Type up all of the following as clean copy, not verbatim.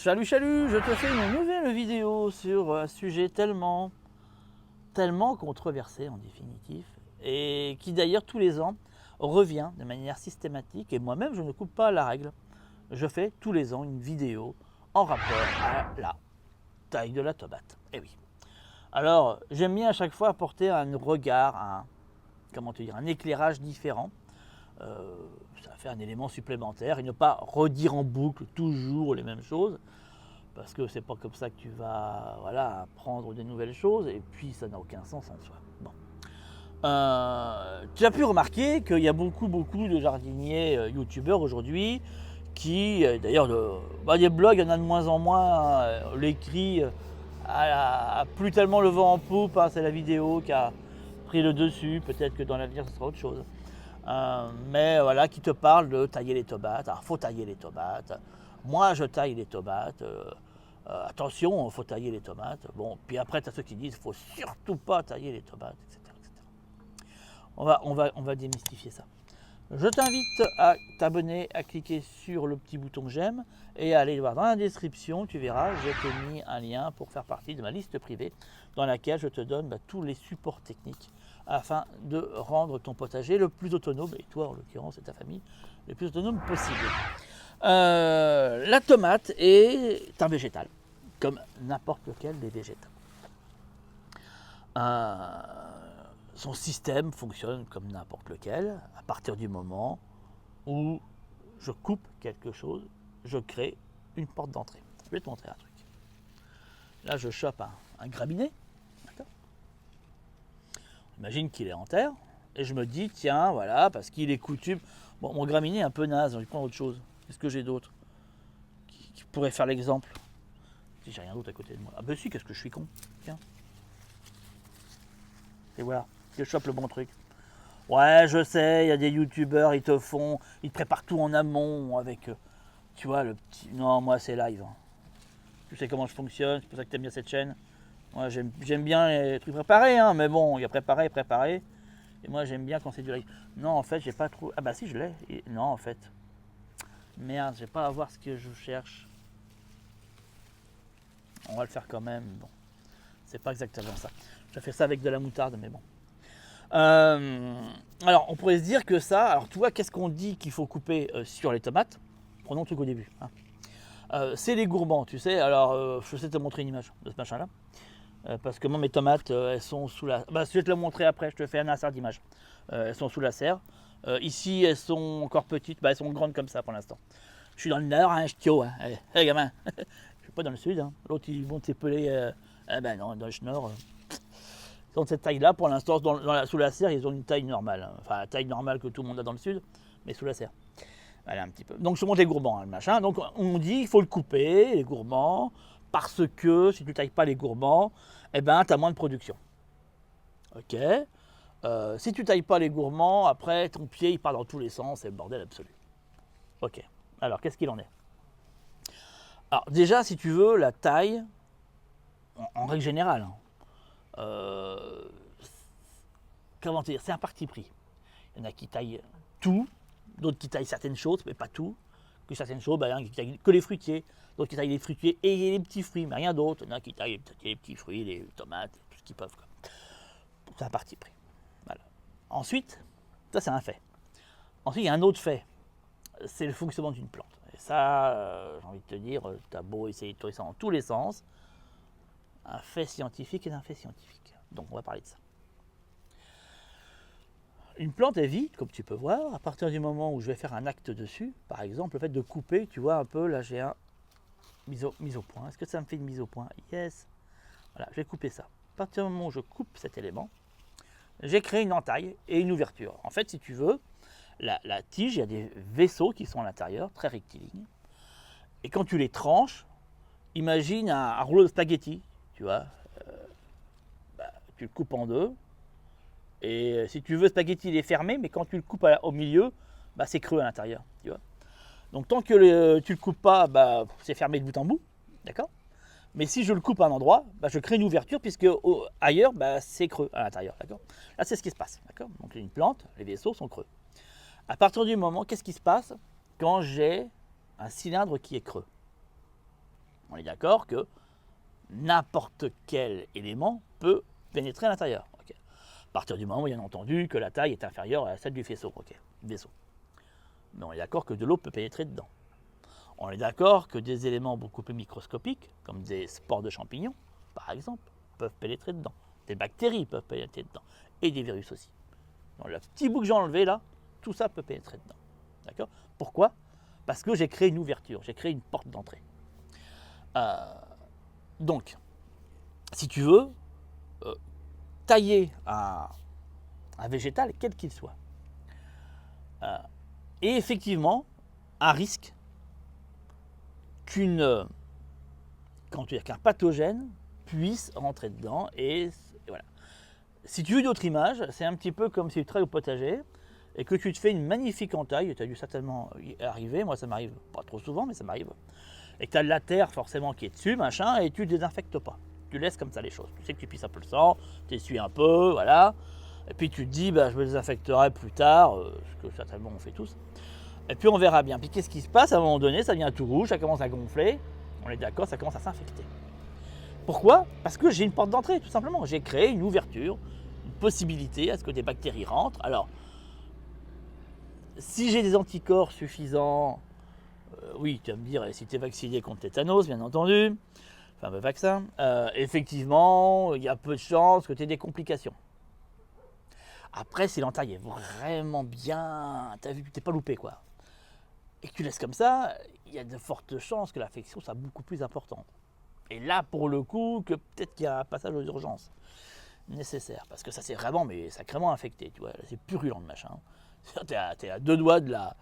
Salut, je te fais une nouvelle vidéo sur un sujet tellement controversé en définitif, et qui d'ailleurs tous les ans revient de manière systématique, et moi-même je ne coupe pas la règle. Je fais tous les ans une vidéo en rapport à la taille de la tomate. Et oui. Alors j'aime bien à chaque fois apporter un regard, un éclairage différent. Ça fait un élément supplémentaire et ne pas redire en boucle toujours les mêmes choses, parce que c'est pas comme ça que tu vas apprendre des nouvelles choses, et puis ça n'a aucun sens en soi. Bon. Tu as pu remarquer qu'il y a beaucoup de jardiniers youtubeurs aujourd'hui qui, d'ailleurs, des blogs, il y en a de moins en moins. L'écrit a plus tellement le vent en poupe, c'est la vidéo qui a pris le dessus. Peut-être que dans l'avenir ce sera autre chose. Mais voilà, qui te parle de tailler les tomates. Alors, faut tailler les tomates. Moi, je taille les tomates. Attention, il faut tailler les tomates. Bon, puis après, tu as ceux qui disent qu'il ne faut surtout pas tailler les tomates, etc. On va démystifier ça. Je t'invite à t'abonner, à cliquer sur le petit bouton j'aime et à aller voir dans la description. Tu verras, je t'ai mis un lien pour faire partie de ma liste privée dans laquelle je te donne tous les supports techniques afin de rendre ton potager le plus autonome, et toi en l'occurrence et ta famille, le plus autonome possible. La tomate est un végétal, comme n'importe lequel des végétaux. Son système fonctionne comme n'importe lequel. À partir du moment où je coupe quelque chose, je crée une porte d'entrée. Je vais te montrer un truc. Là, je chope un graminé. Imagine qu'il est en terre, et je me dis, tiens, voilà, parce qu'il est coutume. Bon, mon graminé est un peu naze, je prends autre chose. Qu'est-ce que j'ai d'autre qui pourrait faire l'exemple? Si j'ai rien d'autre à côté de moi. Ah ben si, qu'est-ce que je suis con. Tiens. Et voilà, je chope le bon truc. Ouais, je sais, il y a des youtubeurs, ils te préparent tout en amont avec, tu vois, le petit... Non, moi c'est live. Tu sais comment je fonctionne, c'est pour ça que tu aimes bien cette chaîne. Moi j'aime bien les trucs préparés, mais bon, il y a préparé. Et moi j'aime bien quand c'est du live. Non, en fait, j'ai pas trop... Ah bah si, je l'ai. Non, en fait. Merde, je vais pas avoir ce que je cherche. On va le faire quand même. Bon, c'est pas exactement ça. Je vais faire ça avec de la moutarde, mais bon. Alors, on pourrait se dire que ça... Alors, tu vois, qu'est-ce qu'on dit qu'il faut couper sur les tomates? Prenons le truc au début. C'est les gourbants, tu sais. Alors, je sais te montrer une image de ce machin-là. Parce que moi, mes tomates, elles sont sous la... Bah, je vais te le montrer après, je te fais un insert d'image. Elles sont sous la serre. Ici, elles sont encore petites. Elles sont grandes comme ça pour l'instant. Je suis dans le nord, je suis haut. Hey, gamin. Je suis pas dans le sud. L'autre, ils vont t'épeler. Non, dans le nord. Ils ont de cette taille-là. Pour l'instant, sous la serre, ils ont une taille normale. Enfin, la taille normale que tout le monde a dans le sud, mais sous la serre. Voilà, un petit peu. Donc, je te montre les gourbants, le machin. Donc, on dit qu'il faut le couper, les gourbants, parce que si tu ne tailles pas les gourbants, tu as moins de production. Ok. Si tu ne tailles pas les gourbants, après, ton pied, il part dans tous les sens, c'est le bordel absolu. Ok. Alors, qu'est-ce qu'il en est? Alors, déjà, si tu veux, la taille, en règle générale, comment dire, c'est un parti pris. Il y en a qui taillent tout, d'autres qui taillent certaines choses, mais pas tout. Que certaines choses, il y en a qui taillent que les fruitiers, d'autres qui taillent les fruitiers et les petits fruits, mais rien d'autre. Il y en a qui taillent les petits fruits, les tomates, tout ce qu'ils peuvent. C'est un parti pris. Voilà. Ensuite, ça c'est un fait. Ensuite, il y a un autre fait, c'est le fonctionnement d'une plante. Et ça, j'ai envie de te dire, tu as beau essayer de trouver ça dans tous les sens, un fait scientifique est un fait scientifique. Donc on va parler de ça. Une plante est vide, comme tu peux voir, à partir du moment où je vais faire un acte dessus, par exemple le fait de couper, tu vois un peu, là j'ai un mise au point. Est-ce que ça me fait une mise au point? Yes. Voilà, je vais couper ça. À partir du moment où je coupe cet élément, j'ai créé une entaille et une ouverture. En fait, si tu veux, la tige, il y a des vaisseaux qui sont à l'intérieur, très rectilignes. Et quand tu les tranches, imagine un rouleau de spaghettis, tu vois. Tu le coupes en deux. Et si tu veux, spaghetti, il est fermé, mais quand tu le coupes au milieu, c'est creux à l'intérieur, tu vois. Donc tant que tu le coupes pas, c'est fermé de bout en bout, d'accord. Mais si je le coupe à un endroit, je crée une ouverture, puisque ailleurs, c'est creux à l'intérieur, d'accord. Là, c'est ce qui se passe, d'accord. Donc une plante, les vaisseaux sont creux. À partir du moment, qu'est-ce qui se passe quand j'ai un cylindre qui est creux? On est d'accord que n'importe quel élément peut pénétrer à l'intérieur. Okay. À partir du moment, bien entendu, que la taille est inférieure à celle du vaisseau. Okay. Vaisseau. Mais on est d'accord que de l'eau peut pénétrer dedans. On est d'accord que des éléments beaucoup plus microscopiques, comme des spores de champignons, par exemple, peuvent pénétrer dedans. Des bactéries peuvent pénétrer dedans. Et des virus aussi. Dans le petit bout que j'ai enlevé là, tout ça peut pénétrer dedans. D'accord ? Pourquoi ? Parce que j'ai créé une ouverture, j'ai créé une porte d'entrée. Donc, si tu veux, tailler un végétal, quel qu'il soit, est effectivement un risque qu'un pathogène puisse rentrer dedans. Et voilà. Si tu veux une autre image, c'est un petit peu comme si tu travailles au potager et que tu te fais une magnifique entaille, tu as dû certainement y arriver, moi ça m'arrive pas trop souvent, mais ça m'arrive, et que tu as de la terre forcément qui est dessus, machin, et tu ne désinfectes pas. Tu laisses comme ça les choses. Tu sais que tu pisses un peu le sang, tu essuies un peu, voilà, et puis tu te dis, bah, je me désinfecterai plus tard, ce que certainement on fait tous, et puis on verra bien. Puis qu'est-ce qui se passe à un moment donné? Ça devient tout rouge, ça commence à gonfler, on est d'accord, ça commence à s'infecter. Pourquoi? Parce que j'ai une porte d'entrée, tout simplement. J'ai créé une ouverture, une possibilité à ce que des bactéries rentrent. Alors, si j'ai des anticorps suffisants, oui, tu vas me dire, si tu es vacciné contre tétanos, bien entendu, enfin le vaccin, effectivement, il y a peu de chances que tu aies des complications. Après, si l'entaille est vraiment bien, tu as vu, tu t'es pas loupé, quoi, et que tu laisses comme ça, il y a de fortes chances que l'infection soit beaucoup plus importante. Et là, pour le coup, que peut-être qu'il y a un passage aux urgences nécessaire, parce que ça c'est vraiment, mais sacrément infecté, tu vois, c'est purulent le machin. T'es à deux doigts de la,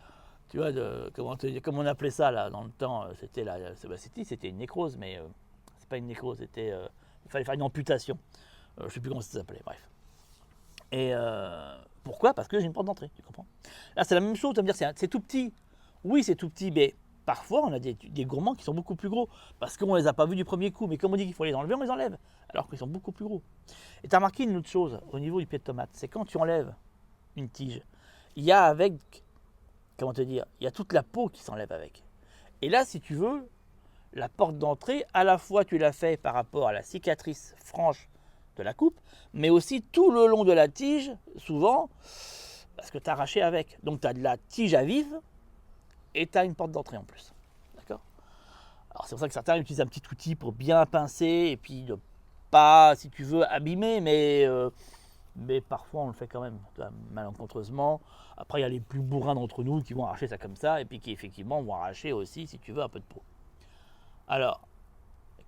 tu vois, comment on appelait ça là dans le temps, c'était une nécrose, mais c'est pas une nécrose, il fallait faire une amputation. Je sais plus comment ça s'appelait, bref. Et pourquoi? Parce que j'ai une porte d'entrée, tu comprends? Là c'est la même chose, tu vas me dire c'est tout petit. Oui c'est tout petit, mais parfois on a des gourmands qui sont beaucoup plus gros, parce qu'on les a pas vus du premier coup, mais comme on dit qu'il faut les enlever, on les enlève, alors qu'ils sont beaucoup plus gros. Et tu as remarqué une autre chose au niveau du pied de tomate, c'est quand tu enlèves une tige, il y a avec, comment te dire, il y a toute la peau qui s'enlève avec. Et là, si tu veux, la porte d'entrée, à la fois tu l'as fait par rapport à la cicatrice franche de la coupe, mais aussi tout le long de la tige, souvent, parce que tu as arraché avec. Donc tu as de la tige à vivre et tu as une porte d'entrée en plus. D'accord ? Alors c'est pour ça que certains utilisent un petit outil pour bien pincer et puis ne pas, si tu veux, abîmer, mais parfois on le fait quand même, malencontreusement. Après, il y a les plus bourrins d'entre nous qui vont arracher ça comme ça, et puis qui effectivement vont arracher aussi, si tu veux, un peu de peau. Alors,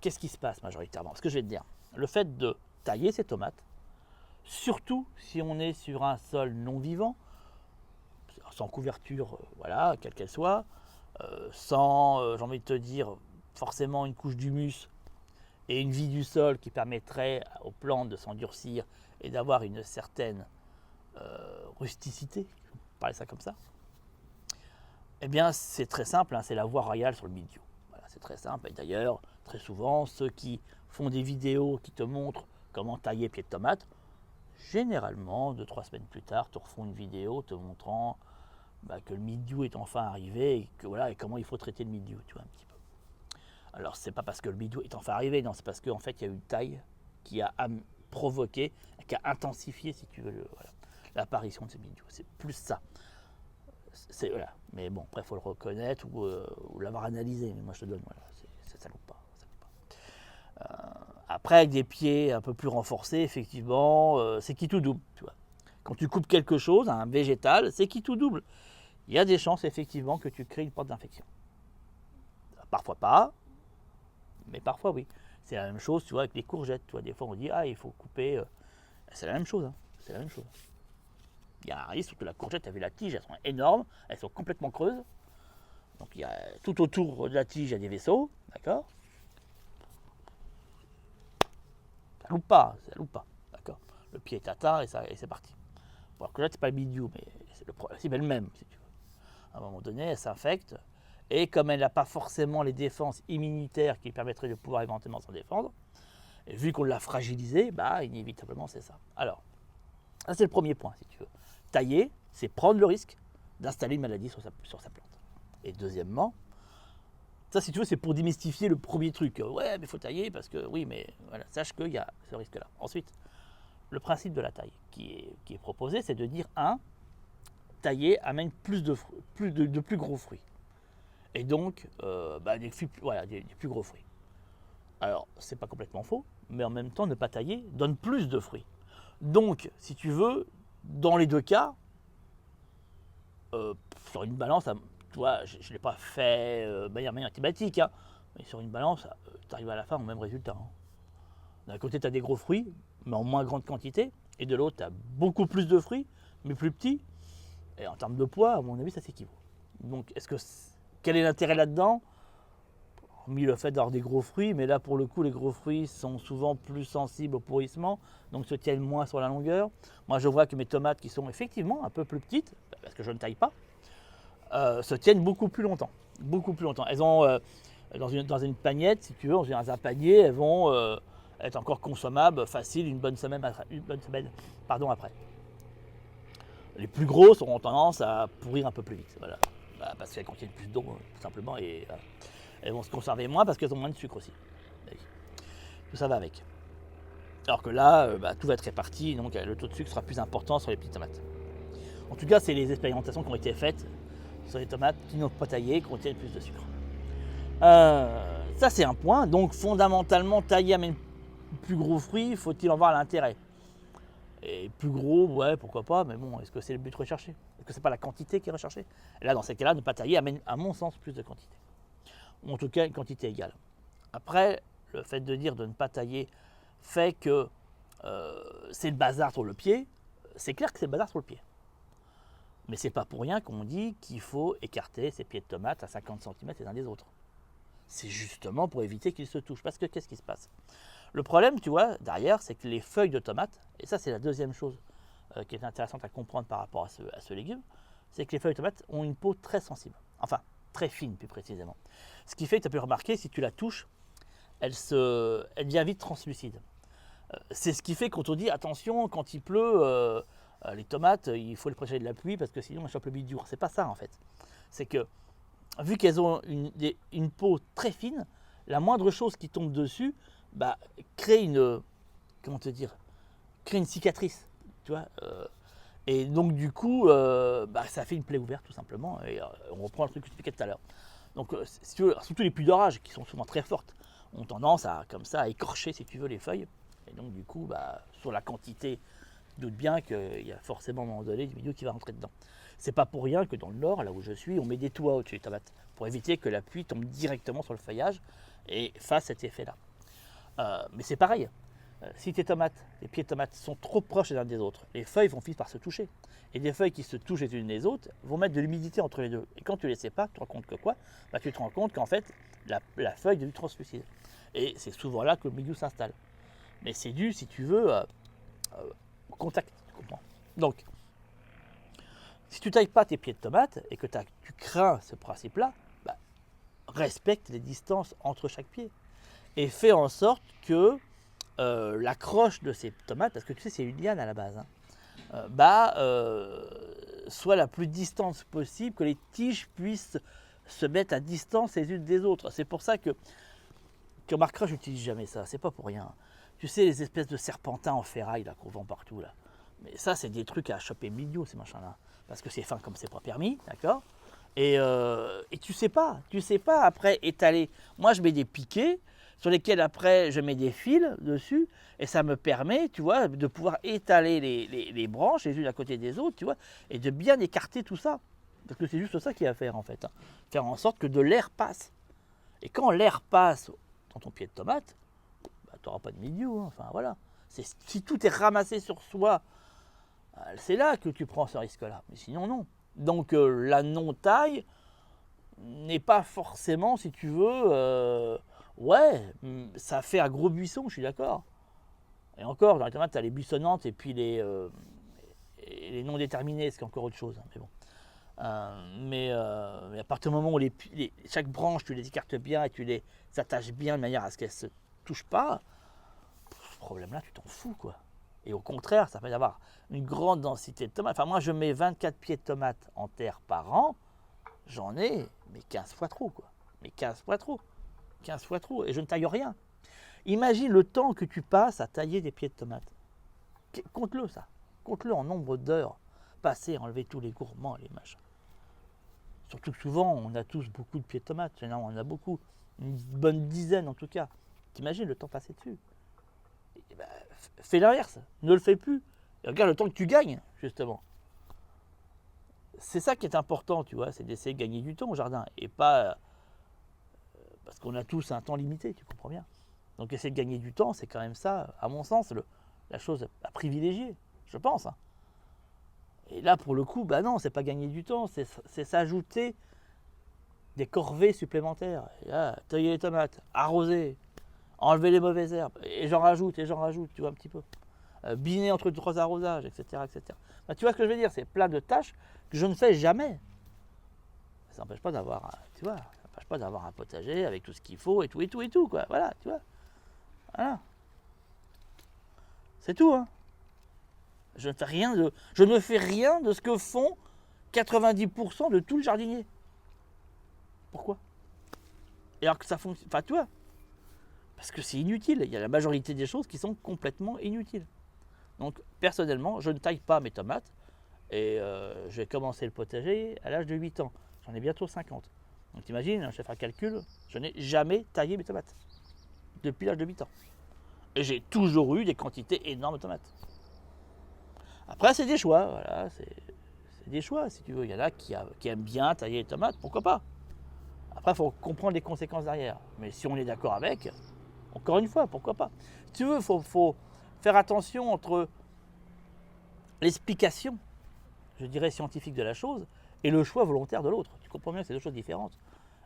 qu'est-ce qui se passe majoritairement? Ce que je vais te dire, le fait de tailler ces tomates, surtout si on est sur un sol non vivant, sans couverture, voilà, quelle qu'elle soit, sans, j'ai envie de te dire, forcément une couche d'humus et une vie du sol qui permettrait aux plantes de s'endurcir et d'avoir une certaine rusticité, je vais parler ça comme ça, eh bien c'est très simple, hein, c'est la voie royale sur le milieu. Voilà, c'est très simple, et d'ailleurs, très souvent, ceux qui font des vidéos qui te montrent comment tailler pied de tomate, généralement, 2-3 semaines plus tard, te refont une vidéo te montrant que le mildiou est enfin arrivé et, que, voilà, et comment il faut traiter le mildiou, tu vois, un petit peu. Alors, c'est pas parce que le mildiou est enfin arrivé, non, c'est parce qu'en fait, il y a eu une taille qui a provoqué, qui a intensifié, si tu veux, voilà, l'apparition de ces mildious. C'est plus ça. Voilà. Mais bon, après, il faut le reconnaître ou l'avoir analysé. Mais moi, je te donne, voilà, ça loupe pas. Ça loupe pas. Après, avec des pieds un peu plus renforcés, effectivement, c'est qui tout double, tu vois. Quand tu coupes quelque chose, un végétal, c'est qui tout double. Il y a des chances, effectivement, que tu crées une porte d'infection. Parfois pas, mais parfois oui. C'est la même chose, tu vois, avec les courgettes. Tu vois, des fois, on dit, il faut couper. C'est la même chose, hein. C'est la même chose. Il y a un risque, surtout la courgette, tu as vu la tige, elles sont énormes, elles sont complètement creuses. Donc, il y a, tout autour de la tige, il y a des vaisseaux, d'accord? Ça loupe pas, d'accord? Le pied est atteint et c'est parti. Bon, la courgette, c'est pas le milieu, mais c'est le principe est le même, si tu veux. À un moment donné, elle s'infecte, et comme elle n'a pas forcément les défenses immunitaires qui permettraient de pouvoir éventuellement s'en défendre, et vu qu'on l'a fragilisée, inévitablement, c'est ça. Alors, ça c'est le premier point, si tu veux. Tailler, c'est prendre le risque d'installer une maladie sur sa plante. Et deuxièmement, Ça, si tu veux, c'est pour démystifier le premier truc. Ouais, mais il faut tailler parce que, oui, mais voilà, sache qu'il y a ce risque-là. Ensuite, le principe de la taille qui est proposé, c'est de dire, tailler amène plus de plus gros fruits. Et donc, des plus gros fruits. Alors, c'est pas complètement faux, mais en même temps, ne pas tailler donne plus de fruits. Donc, si tu veux, dans les deux cas, sur une balance, tu vois, je ne l'ai pas fait de manière mathématique, hein, mais sur une balance, tu arrives à la fin au même résultat. Hein. D'un côté, tu as des gros fruits, mais en moins grande quantité, et de l'autre, tu as beaucoup plus de fruits, mais plus petits. Et en termes de poids, à mon avis, ça s'équivaut. Donc, quel est l'intérêt là-dedans? Hormis le fait d'avoir des gros fruits, mais là, pour le coup, les gros fruits sont souvent plus sensibles au pourrissement, donc se tiennent moins sur la longueur. Moi, je vois que mes tomates, qui sont effectivement un peu plus petites, parce que je ne taille pas, se tiennent beaucoup plus longtemps. Beaucoup plus longtemps. Elles ont, dans une pagnette, si tu veux, dans un panier, elles vont être encore consommables, facile, une bonne semaine après. Les plus grosses auront tendance à pourrir un peu plus vite, voilà. Parce qu'elles contiennent plus d'eau, tout simplement, et elles vont se conserver moins parce qu'elles ont moins de sucre aussi. Tout ça va avec. Alors que là, tout va être réparti, donc le taux de sucre sera plus important sur les petites tomates. En tout cas, c'est les expérimentations qui ont été faites sur les tomates qui n'ont pas taillé, qui contiennent plus de sucre. Ça, c'est un point. Donc, fondamentalement, tailler amène plus gros fruits, faut-il en voir l'intérêt? Et plus gros, ouais, pourquoi pas, mais bon, est-ce que c'est le but recherché? Est-ce que c'est pas la quantité qui est recherchée? Et là, dans ces cas-là, ne pas tailler amène, à mon sens, plus de quantité. Ou en tout cas, une quantité égale. Après, le fait de dire de ne pas tailler fait que c'est le bazar sur le pied. C'est clair que c'est le bazar sur le pied. Mais c'est pas pour rien qu'on dit qu'il faut écarter ces pieds de tomates à 50 cm les uns des autres. C'est justement pour éviter qu'ils se touchent. Parce que qu'est-ce qui se passe? Le problème, tu vois, derrière, c'est que les feuilles de tomates, et ça c'est la deuxième chose qui est intéressante à comprendre par rapport à ce légume, c'est que les feuilles de tomates ont une peau très sensible. Enfin, très fine plus précisément. Ce qui fait que tu as pu remarquer, si tu la touches, elle devient vite translucide. C'est ce qui fait qu'on te dit, attention, quand il pleut, les tomates, il faut les protéger de la pluie parce que sinon elles chopent le bidour. C'est pas ça en fait. C'est que, vu qu'elles ont une peau très fine, la moindre chose qui tombe dessus crée une cicatrice, tu vois. Et donc du coup, ça fait une plaie ouverte tout simplement. Et on reprend le truc que je expliquais tout à l'heure. Donc, si tu veux, surtout les pluies d'orage qui sont souvent très fortes, ont tendance à écorcher, si tu veux, les feuilles. Et donc du coup, sur la quantité, tu doutes bien qu'il y a forcément à un moment donné du milieu qui va rentrer dedans. C'est pas pour rien que dans le nord, là où je suis, on met des toits au-dessus des tomates pour éviter que la pluie tombe directement sur le feuillage et fasse cet effet-là. Mais c'est pareil. Si les pieds de tomates sont trop proches les uns des autres, les feuilles vont finir par se toucher. Et des feuilles qui se touchent les unes les autres vont mettre de l'humidité entre les deux. Et quand tu les sépares, tu te rends compte que quoi? Tu te rends compte qu'en fait, la feuille devient translucide. Et c'est souvent là que le milieu s'installe. Mais c'est dû, si tu veux, au contact, tu comprends. Donc, si tu ne tailles pas tes pieds de tomate et que tu crains ce principe-là, respecte les distances entre chaque pied. Et fais en sorte que la croche de ces tomates, parce que tu sais c'est une liane à la base, soit la plus distante possible, que les tiges puissent se mettre à distance les unes des autres. C'est pour ça que tu remarqueras, je n'utilise jamais ça, c'est pas pour rien. Tu sais les espèces de serpentins en ferraille là qu'on vend partout là. Mais ça c'est des trucs à choper milieu ces machins là, parce que c'est fin comme c'est pas permis, d'accord? Et tu sais pas après étaler. Moi je mets des piquets sur lesquels après je mets des fils dessus et ça me permet, tu vois, de pouvoir étaler les branches les unes à côté des autres, tu vois, et de bien écarter tout ça. Parce que c'est juste ça qu'il y a à faire en fait. Faire en sorte que de l'air passe. Et quand l'air passe dans ton pied de tomate, tu n'auras pas de milieu, hein. Enfin voilà. Si tout est ramassé sur soi, c'est là que tu prends ce risque-là. Mais sinon non. Donc la non-taille n'est pas forcément, si tu veux, ça fait un gros buisson, je suis d'accord. Et encore, dans les tomates, tu as les buissonnantes et puis les non déterminés, ce qui est encore autre chose. Hein, mais bon. Mais à partir du moment où chaque branche, tu les écartes bien et tu les attaches bien de manière à ce qu'elles ne se touchent pas, ce problème-là, tu t'en fous, quoi. Et au contraire, ça permet d'avoir une grande densité de tomates. Enfin, moi, je mets 24 pieds de tomates en terre par an. J'en ai, mais 15 fois trop, quoi. mais 15 fois trop. 15 fois trop, et je ne taille rien. Imagine le temps que tu passes à tailler des pieds de tomates. Compte-le ça. Compte-le en nombre d'heures passées à enlever tous les gourmands et les machins. Surtout que souvent, on a tous beaucoup de pieds de tomates. Généralement, on en a beaucoup. Une bonne dizaine en tout cas. T'imagines le temps passé dessus. Et ben, fais l'inverse. Ne le fais plus. Et regarde le temps que tu gagnes, justement. C'est ça qui est important, tu vois. C'est d'essayer de gagner du temps au jardin. Et pas... parce qu'on a tous un temps limité, tu comprends bien. Donc essayer de gagner du temps, c'est quand même ça, à mon sens, la chose à privilégier, je pense. Hein. Et là, pour le coup, bah non, c'est pas gagner du temps, c'est s'ajouter des corvées supplémentaires. Et là, tailler les tomates, arroser, enlever les mauvaises herbes, et j'en rajoute, tu vois, un petit peu. Biner entre 3 arrosages, etc. etc. Bah, tu vois ce que je veux dire, c'est plein de tâches que je ne fais jamais. Ça n'empêche pas d'avoir, tu vois, ça n'empêche pas d'avoir un potager avec tout ce qu'il faut et tout, quoi. Voilà, tu vois. Voilà. C'est tout, hein. Je ne fais rien de ce que font 90% de tout le jardinier. Pourquoi? Et alors que ça fonctionne, enfin tu vois, parce que c'est inutile. Il y a la majorité des choses qui sont complètement inutiles. Donc personnellement, je ne taille pas mes tomates et j'ai commencé le potager à l'âge de 8 ans. J'en ai bientôt 50. Donc t'imagines, je vais faire un calcul, je n'ai jamais taillé mes tomates depuis l'âge de 8 ans. Et j'ai toujours eu des quantités énormes de tomates. Après, c'est des choix, voilà, c'est des choix, si tu veux. Il y en a qui aiment bien tailler les tomates, pourquoi pas. Après, il faut comprendre les conséquences derrière. Mais si on est d'accord avec, encore une fois, pourquoi pas. Si tu veux, il faut faire attention entre l'explication, je dirais, scientifique de la chose et le choix volontaire de l'autre. Tu comprends bien que c'est deux choses différentes.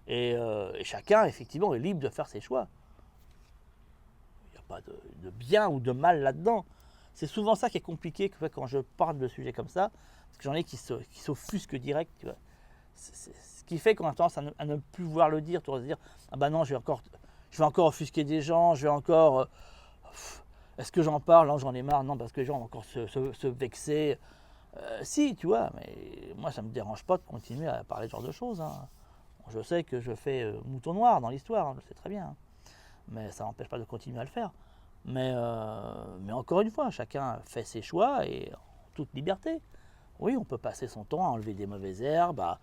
Et chacun, effectivement, est libre de faire ses choix. Il n'y a pas de bien ou de mal là-dedans. C'est souvent ça qui est compliqué quand je parle de sujets comme ça, parce que j'en ai qui s'offusquent direct. Tu vois. C'est ce qui fait qu'on a tendance à ne plus vouloir le dire, tu vas se dire ah ben non, je vais encore offusquer des gens, je vais encore est-ce que j'en parle? Non, j'en ai marre, non, parce que les gens vont encore se vexer. Si, tu vois, mais moi ça ne me dérange pas de continuer à parler de ce genre de choses. Hein. Je sais que je fais mouton noir dans l'histoire, hein, je le sais très bien, hein. Mais ça n'empêche pas de continuer à le faire. Mais encore une fois, chacun fait ses choix et en toute liberté. Oui, on peut passer son temps à enlever des mauvaises herbes, à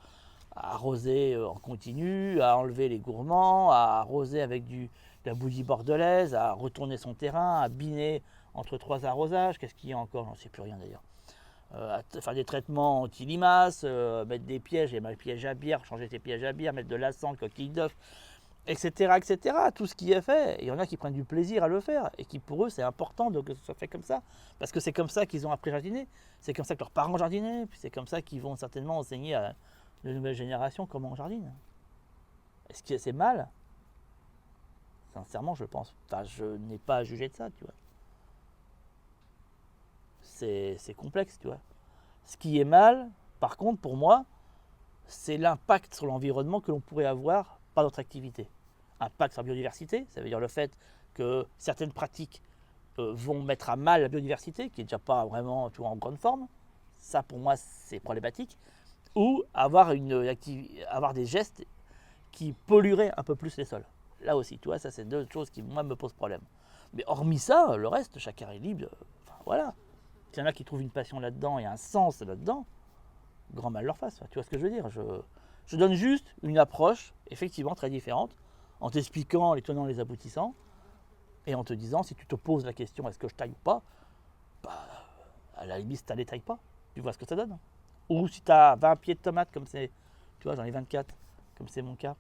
arroser en continu, à enlever les gourmands, à arroser avec de la bouillie bordelaise, à retourner son terrain, à biner entre 3 arrosages. Qu'est-ce qu'il y a encore? J'en sais plus rien d'ailleurs. À faire des traitements anti-limaces, mettre des pièges, et mettre pièges à bière, changer tes pièges à bière, mettre de l'assan, coquille d'œuf, etc., etc. Tout ce qui est fait. Il y en a qui prennent du plaisir à le faire et qui, pour eux, c'est important que ce soit fait comme ça. Parce que c'est comme ça qu'ils ont appris à jardiner. C'est comme ça que leurs parents jardinaient. Puis c'est comme ça qu'ils vont certainement enseigner à de nouvelles générations comment on jardine. Est-ce que c'est mal? Sincèrement, je pense. Enfin, je n'ai pas à juger de ça, tu vois. C'est complexe, tu vois. Ce qui est mal, par contre, pour moi, c'est l'impact sur l'environnement que l'on pourrait avoir par notre activité. Impact sur la biodiversité, ça veut dire le fait que certaines pratiques vont mettre à mal la biodiversité, qui n'est déjà pas vraiment en grande forme. Ça, pour moi, c'est problématique. Ou avoir des gestes qui pollueraient un peu plus les sols. Là aussi, tu vois, ça, c'est deux choses qui, moi, me posent problème. Mais hormis ça, le reste, chacun est libre. Enfin, voilà. S'il y en a qui trouvent une passion là-dedans et un sens là-dedans, grand mal leur fasse. Tu vois ce que je veux dire? Je donne juste une approche, effectivement, très différente, en t'expliquant les tenants et les aboutissants, et en te disant, si tu te poses la question, est-ce que je taille ou pas, bah, à la limite, tu ne les tailles pas. Tu vois ce que ça donne. Ou si tu as 20 pieds de tomates, comme c'est, tu vois, j'en ai 24, comme c'est mon cas.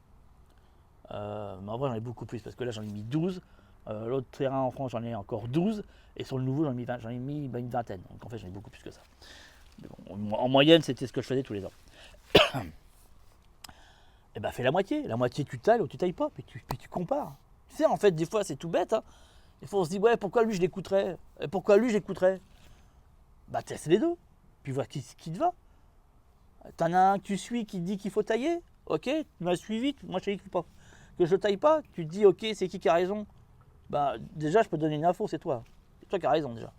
Mais en vrai, j'en ai beaucoup plus, parce que là, j'en ai mis 12. L'autre terrain en France, j'en ai encore 12. Et sur le nouveau, j'en ai mis une vingtaine. Donc en fait, j'en ai beaucoup plus que ça. Bon, en moyenne, c'était ce que je faisais tous les ans. Et ben, fais la moitié. La moitié, tu tailles ou tu tailles pas. Puis tu compares. Tu sais, en fait, des fois, c'est tout bête. Hein. Des fois, on se dit, ouais, pourquoi lui, je l'écouterais? Et pourquoi lui, je l'écouterais? Bah, teste les deux. Puis vois qui te va. T'en as un que tu suis qui te dit qu'il faut tailler. Ok, tu m'as suivi. Moi, je t'ai dit que je ne taille pas. Tu te dis, ok, c'est qui a raison? Bah, déjà, je peux te donner une info, c'est toi. C'est toi qui as raison, déjà.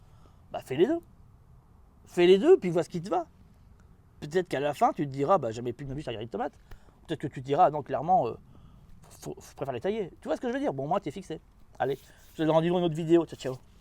Bah, fais les deux. Fais les deux, puis vois ce qui te va. Peut-être qu'à la fin, tu te diras, bah, jamais plus de ma vie, je taillerai de tomates. Peut-être que tu te diras, non, clairement, je préfère les tailler. Tu vois ce que je veux dire? Bon, moi, t'es fixé. Allez, je te donne rendez-vous dans une autre vidéo. Ciao, ciao.